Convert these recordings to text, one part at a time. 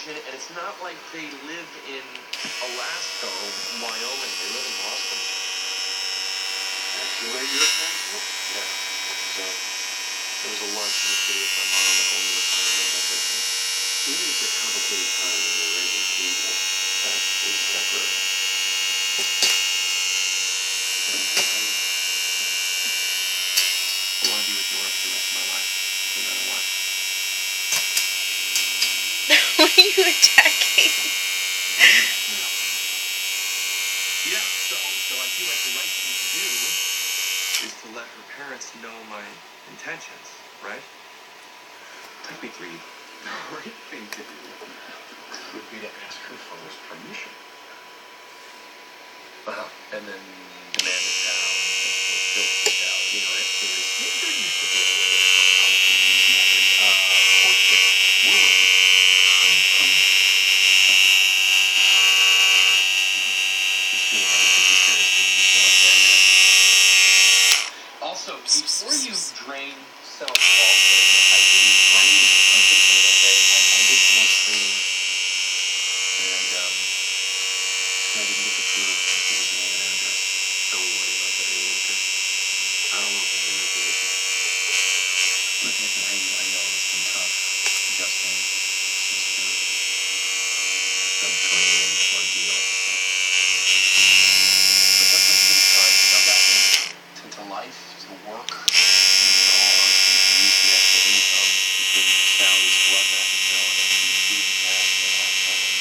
situation, and it's not like they live in Alaska or Wyoming. They live in Boston. That's the way your parents were? Yeah. So there was a lunch in the city with my mom that only required minimal business. Maybe it's a complicated time when they're raising people. That is temporary. I want to be with Nora for the rest of my life, no matter what. What are you attacking? Yeah, so I feel like the right thing to do is to let her parents know my intentions, right? Technically, the right thing to do would be to ask her father's permission. And then demand a chow and filthy chow. You know, if there used to be a way of approaching these matters. Courtship, wooing, permission. Just doing everything seriously when you feel like that. Also, before you drain self also, I didn't drain it. Okay? I did some more screening. And, I didn't get the flu. It was name and address. Don't worry about that anymore, okay? I don't know if I'm in that position. Look, listen, I know it's been tough. Adjusting since the draining ordeal. But don't you think it's time to jump back into life, to work? I mean, in all honesty, to use the extra income between Sally's blood macrocell and the food and cash that our home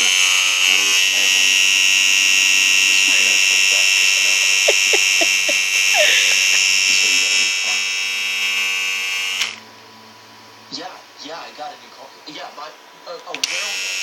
with close family. This financial back to Samantha. So you got a new car. Yeah, I got a new car. Yeah, my, a Roundel.